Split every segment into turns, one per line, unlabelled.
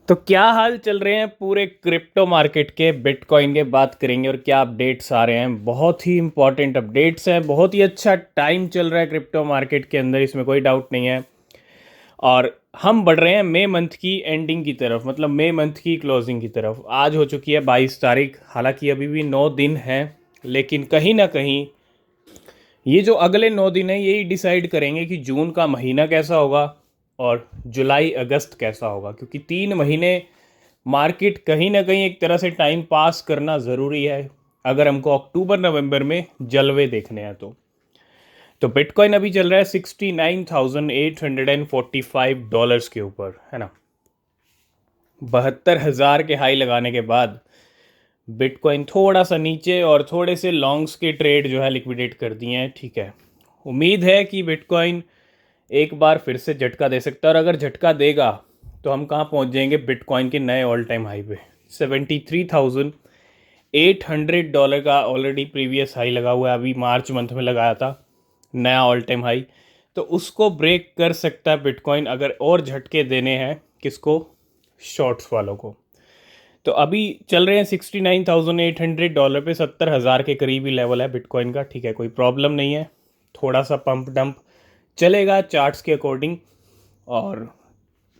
तो क्या हाल चल रहे हैं पूरे क्रिप्टो मार्केट के। बिटकॉइन के बात करेंगे और क्या अपडेट्स आ रहे हैं। बहुत ही इंपॉर्टेंट अपडेट्स हैं। बहुत ही अच्छा टाइम चल रहा है क्रिप्टो मार्केट के अंदर, इसमें कोई डाउट नहीं है। और हम बढ़ रहे हैं मई मंथ की एंडिंग की तरफ, मतलब मई मंथ की क्लोजिंग की तरफ। आज हो चुकी है 22 तारीख। हालांकि अभी भी 9 दिन है, लेकिन कहीं ना कहीं ये जो अगले 9 दिन है यही डिसाइड करेंगे कि जून का महीना कैसा होगा और जुलाई अगस्त कैसा होगा। क्योंकि 3 महीने मार्केट कहीं ना कहीं एक तरह से टाइम पास करना ज़रूरी है अगर हमको अक्टूबर नवंबर में जलवे देखने हैं। तो बिटकॉइन अभी चल रहा है $69,845 के ऊपर, है ना। 72,000 के हाई लगाने के बाद बिटकॉइन थोड़ा सा नीचे और थोड़े से लॉन्ग्स के ट्रेड जो है लिक्विडेट कर दिए हैं। ठीक है, उम्मीद है कि बिटकॉइन एक बार फिर से झटका दे सकता है। और अगर झटका देगा तो हम कहाँ पहुँच जाएंगे बिटकॉइन के नए ऑल टाइम हाई पे। $73,800 का ऑलरेडी प्रीवियस हाई लगा हुआ है, अभी मार्च मंथ में लगाया था नया ऑल टाइम हाई। तो उसको ब्रेक कर सकता है बिटकॉइन अगर और झटके देने हैं किसको, शॉर्ट्स वालों को। तो अभी चल रहे हैं $69,800 पे। 70,000 के करीबी लेवल है बिटकॉइन का। ठीक है, कोई प्रॉब्लम नहीं है, थोड़ा सा पंप डंप चलेगा चार्ट्स के अकॉर्डिंग। और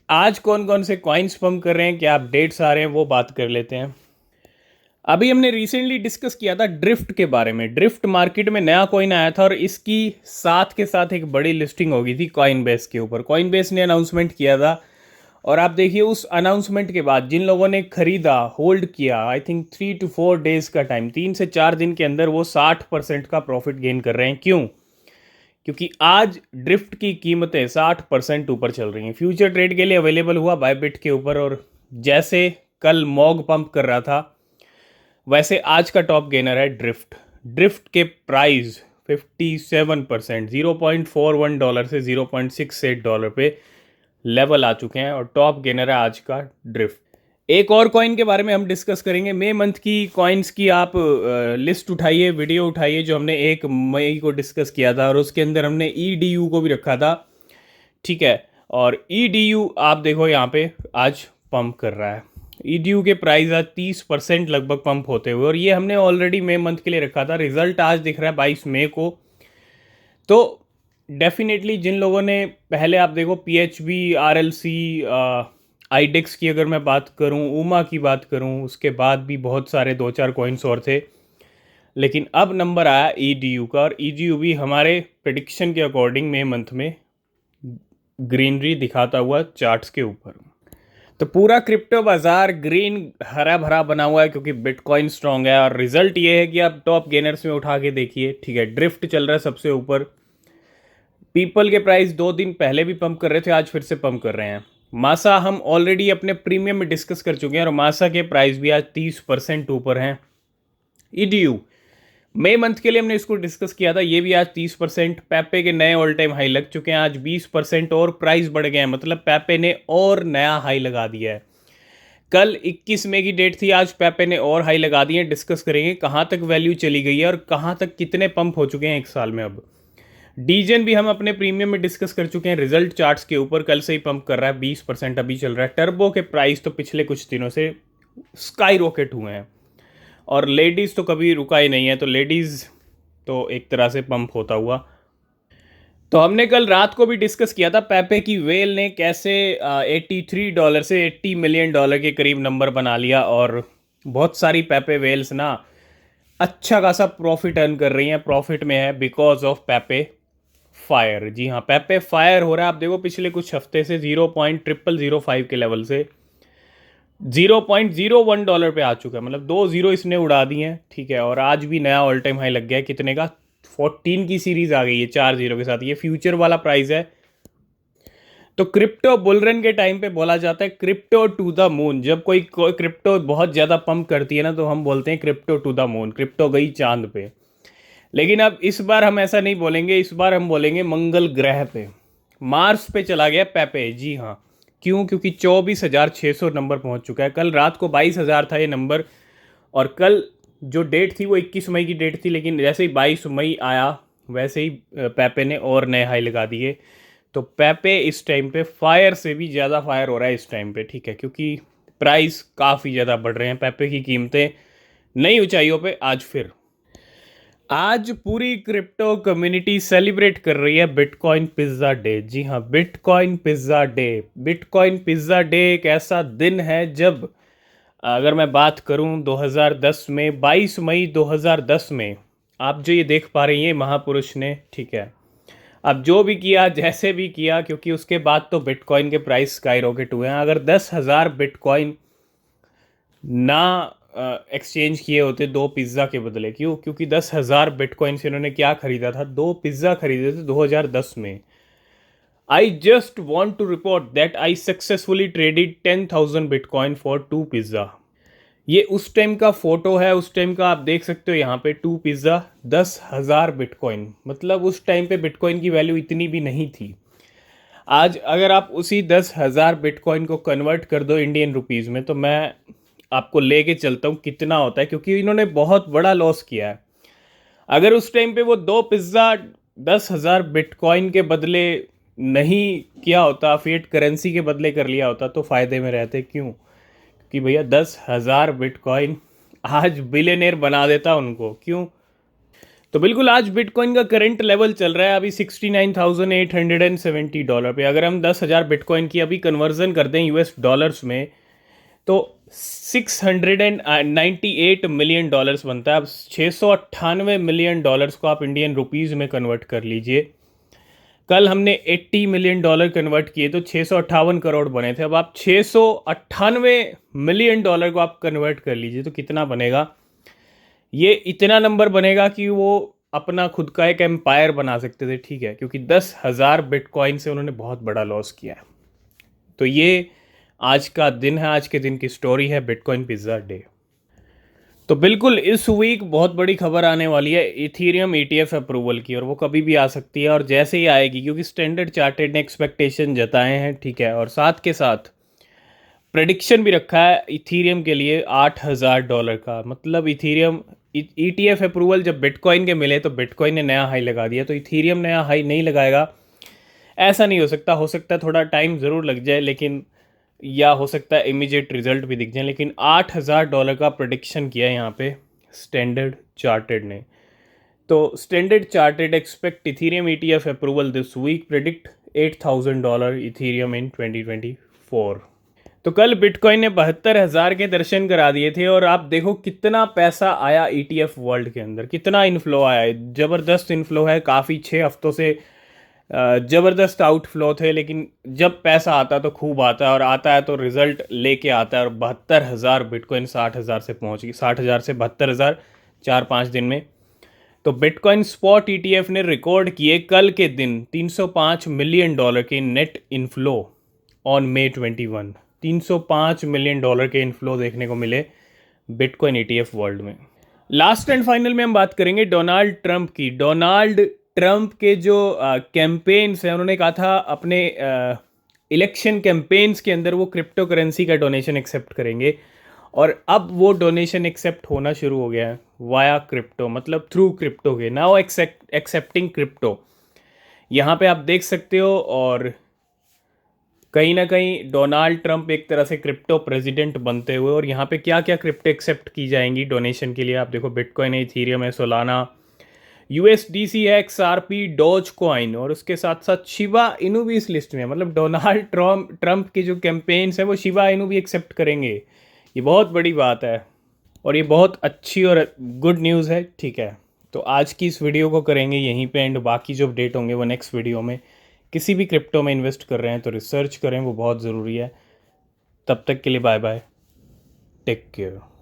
आज कौन कौन से कॉइन्स पंप कर रहे हैं, क्या अपडेट्स आ रहे हैं, वो बात कर लेते हैं। अभी हमने रिसेंटली डिस्कस किया था ड्रिफ्ट के बारे में। ड्रिफ्ट मार्केट में नया कॉइन आया था और इसकी साथ के साथ एक बड़ी लिस्टिंग हो गई थी कॉइन बेस के ऊपर। कॉइन बेस ने अनाउंसमेंट किया था और आप देखिए उस अनाउंसमेंट के बाद जिन लोगों ने खरीदा, होल्ड किया, आई थिंक 3 to 4 डेज का टाइम, 3 से 4 दिन के अंदर वो 60% का प्रॉफिट गेन कर रहे हैं। क्यों? क्योंकि आज ड्रिफ्ट की कीमतें 60% ऊपर चल रही हैं। फ्यूचर ट्रेड के लिए अवेलेबल हुआ बायबिट के ऊपर और जैसे कल मॉग पंप कर रहा था वैसे आज का टॉप गेनर है ड्रिफ्ट। ड्रिफ्ट के प्राइस 57%, $0.41 से $0.68 पे लेवल आ चुके हैं और टॉप गेनर है आज का ड्रिफ्ट। एक और कॉइन के बारे में हम डिस्कस करेंगे। मई मंथ की कॉइन्स की आप लिस्ट उठाइए, वीडियो उठाइए जो हमने 1 मई को डिस्कस किया था और उसके अंदर हमने EDU को भी रखा था। ठीक है, और EDU आप देखो यहाँ पे आज पंप कर रहा है। EDU के प्राइस आज 30% लगभग पंप होते हुए, और ये हमने ऑलरेडी मई मंथ के लिए रखा था। रिजल्ट आज दिख रहा है 22 मई को। तो डेफिनेटली जिन लोगों ने पहले, आप देखो PHB, RLC, आईडेक्स की अगर मैं बात करूं, उमा की बात करूं, उसके बाद भी बहुत सारे 2-4 कॉइन्स और थे, लेकिन अब नंबर आया EDU का। और EDU भी हमारे प्रिडिक्शन के अकॉर्डिंग मई मंथ में ग्रीनरी दिखाता हुआ चार्ट्स के ऊपर। तो पूरा क्रिप्टो बाजार ग्रीन हरा भरा बना हुआ है क्योंकि बिटकॉइन स्ट्रांग है। और रिजल्ट ये है कि आप टॉप गेनर्स में उठा के देखिए। ठीक है, ड्रिफ्ट चल रहा है सबसे ऊपर। पीपल के प्राइस 2 दिन पहले भी पंप कर रहे थे, आज फिर से पंप कर रहे हैं। मासा हम ऑलरेडी अपने प्रीमियम में डिस्कस कर चुके हैं और मासा के प्राइस भी आज 30% ऊपर हैं। EDU मई मंथ के लिए हमने इसको डिस्कस किया था, ये भी आज 30%। पैपे के नए ऑल टाइम हाई लग चुके हैं, आज 20% और प्राइस बढ़ गए हैं, मतलब पैपे ने और नया हाई लगा दिया है। कल 21 मई की डेट थी, आज पैपे ने और हाई लगा दिए हैं। डिस्कस करेंगे कहाँ तक वैल्यू चली गई है और कहाँ तक कितने पंप हो चुके हैं एक साल में। अब डीजन भी हम अपने प्रीमियम में डिस्कस कर चुके हैं। रिजल्ट चार्ट्स के ऊपर कल से ही पंप कर रहा है, 20% अभी चल रहा है। टर्बो के प्राइस तो पिछले कुछ दिनों से स्काई रॉकेट हुए हैं और लेडीज़ तो कभी रुका ही नहीं है, तो लेडीज़ तो एक तरह से पंप होता हुआ। तो हमने कल रात को भी डिस्कस किया था पैपे की वेल ने कैसे $83 से $80 मिलियन के करीब नंबर बना लिया। और बहुत सारी पैपे वेल्स ना अच्छा खासा प्रॉफिट अर्न कर रही हैं, प्रॉफिट में है बिकॉज ऑफ पैपे फायर। जी हाँ, पैपे फायर हो रहा है। आप देखो पिछले कुछ हफ्ते से 0.0005 के लेवल से $0.01 पे आ चुका है, मतलब 2 जीरो इसने उड़ा दिए हैं। ठीक है, और आज भी नया ऑल टाइम हाई लग गया है। कितने का? 14 की सीरीज आ गई है 4 जीरो के साथ। ये फ्यूचर वाला प्राइस है। तो क्रिप्टो बुलरन के टाइम पे बोला जाता है क्रिप्टो टू द मून। जब कोई क्रिप्टो बहुत ज़्यादा पंप करती है ना तो हम बोलते हैं crypto to the moon, crypto गई चांद पे। लेकिन अब इस बार हम ऐसा नहीं बोलेंगे, इस बार हम बोलेंगे मंगल ग्रह पे, मार्स पे चला गया पैपे। जी हाँ, क्यों? क्योंकि 24,600 नंबर पहुंच चुका है। कल रात को 22,000 था ये नंबर, और कल जो डेट थी वो 21 मई की डेट थी, लेकिन जैसे ही 22 मई आया वैसे ही पैपे ने और नए हाई लगा दिए। तो पैपे इस टाइम पे फायर से भी ज़्यादा फायर हो रहा है इस टाइम पे। ठीक है, क्योंकि प्राइस काफ़ी ज़्यादा बढ़ रहे हैं, पेपे की कीमतें नई ऊंचाइयों पे आज पूरी क्रिप्टो कम्युनिटी सेलिब्रेट कर रही है बिटकॉइन पिज्ज़ा डे। जी हाँ, bitcoin pizza day. Bitcoin pizza day एक ऐसा दिन है जब, अगर मैं बात करूं 2010 में, 22 मई 2010 में, आप जो ये देख पा रहे हैं ये महापुरुष ने, ठीक है, अब जो भी किया जैसे भी किया, क्योंकि उसके बाद तो बिटकॉइन के प्राइस स्काई रॉकेट हुए हैं। अगर 10,000 बिटकॉइन ना एक्सचेंज किए होते दो पिज़्ज़ा के बदले, क्योंकि 10,000 बिटकॉइन से इन्होंने क्या खरीदा था, दो पिज़्ज़ा खरीदे थे 2010 में। I just want to report that I successfully traded 10,000 bitcoin for 2 pizza. ये उस टाइम का फोटो है, उस टाइम का आप देख सकते हो यहाँ पे, 2 पिज़्ज़ा 10,000 बिटकॉइन। मतलब उस टाइम पे बिटकॉइन की वैल्यू इतनी भी नहीं थी। आज अगर आप उसी 10,000 बिटकॉइन को कन्वर्ट कर दो इंडियन रुपीज़ में, तो मैं आपको लेके चलता हूँ कितना होता है, क्योंकि इन्होंने बहुत बड़ा लॉस किया है। अगर उस टाइम पे वो दो पिज़्ज़ा 10,000 बिटकॉइन के बदले नहीं किया होता, फिएट करेंसी के बदले कर लिया होता, तो फ़ायदे में रहते। क्यों? कि भैया 10,000 बिटकॉइन आज बिलियनेयर बना देता उनको। क्यों? तो बिल्कुल आज बिटकॉइन का करंट लेवल चल रहा है अभी $69,870 पे। अगर हम 10,000 बिटकॉइन की अभी कन्वर्जन कर दें यूएस डॉलर्स में, तो $698 मिलियन बनता है। अब $698 मिलियन को आप इंडियन रुपीज़ में कन्वर्ट कर लीजिए। कल हमने $80 मिलियन कन्वर्ट किए तो 658 करोड़ बने थे। अब आप $698 मिलियन को आप कन्वर्ट कर लीजिए तो कितना बनेगा? ये इतना नंबर बनेगा कि वो अपना खुद का एक एम्पायर बना सकते थे, ठीक है, क्योंकि 10,000 बिटकॉइन से उन्होंने बहुत बड़ा लॉस किया है। तो ये आज का दिन है, आज के दिन की स्टोरी है बिटकॉइन पिज़्ज़ा डे। तो बिल्कुल इस वीक बहुत बड़ी खबर आने वाली है इथीरियम ETF अप्रूवल की, और वो कभी भी आ सकती है, और जैसे ही आएगी, क्योंकि स्टैंडर्ड चार्टेड ने एक्सपेक्टेशन जताए हैं, ठीक है, और साथ के साथ प्रेडिक्शन भी रखा है इथीरियम के लिए $8,000 का। मतलब इथीरियम ETF अप्रूवल जब बिटकॉइन के मिले तो बिटकॉइन ने नया हाई लगा दिया, तो इथीरियम नया हाई नहीं लगाएगा ऐसा नहीं हो सकता। हो सकता है थोड़ा टाइम ज़रूर लग जाए, लेकिन या हो सकता है इमीडिएट रिजल्ट भी दिख जाए, लेकिन $8,000 का प्रेडिक्शन किया है यहाँ पे स्टैंडर्ड चार्टेड ने। तो Standard Chartered expect Ethereum ETF approval this week, predict $8,000 Ethereum in 2024। तो कल बिटकॉइन ने 72,000 के दर्शन करा दिए थे, और आप देखो कितना पैसा आया ETF वर्ल्ड के अंदर, कितना इनफ्लो आया है। ज़बरदस्त इनफ्लो है, काफ़ी 6 हफ्तों से ज़बरदस्त आउटफ्लो थे, लेकिन जब पैसा आता तो खूब आता है, और आता है तो रिजल्ट लेके आता है। और 72,000 बिटकॉइन 60,000 से पहुंच गई, 60,000 से 72,000 4-5 दिन में। तो बिटकॉइन स्पॉट ETF ने रिकॉर्ड किए कल के दिन $305 मिलियन के net inflow on May 21। $305 million के इनफ्लो देखने को मिले बिटकॉइन ETF वर्ल्ड में। लास्ट एंड फाइनल में हम बात करेंगे डोनाल्ड ट्रंप की। डोनाल्ड ट्रंप के जो कैंपेन्स हैं, उन्होंने कहा था अपने इलेक्शन कैंपेन्स के अंदर वो क्रिप्टो करेंसी का डोनेशन एक्सेप्ट करेंगे, और अब वो डोनेशन एक्सेप्ट होना शुरू हो गया है वाया क्रिप्टो, मतलब थ्रू क्रिप्टो के। नाउ एक्सेप्टिंग क्रिप्टो, यहाँ पे आप देख सकते हो। और कहीं ना कहीं डोनाल्ड ट्रंप एक तरह से क्रिप्टो प्रेसिडेंट बनते हुए, और यहाँ पे क्या क्या क्रिप्टो एक्सेप्ट की जाएंगी डोनेशन के लिए, आप देखो बिटकॉइन है, इथीरियम है, सोलाना, USDC है, XRP, डॉज कॉइन, और उसके साथ साथ शिबा इनू भी इस लिस्ट में। मतलब डोनाल्ड ट्रंप के जो कैंपेन्स हैं वो शिबा इनू भी एक्सेप्ट करेंगे। ये बहुत बड़ी बात है, और ये बहुत अच्छी और गुड न्यूज़ है, ठीक है। तो आज की इस वीडियो को करेंगे यहीं पे एंड, बाकी जो अपडेट होंगे वो नेक्स्ट वीडियो में। किसी भी क्रिप्टो में इन्वेस्ट कर रहे हैं तो रिसर्च करें, वो बहुत ज़रूरी है। तब तक के लिए बाय बाय, टेक केयर।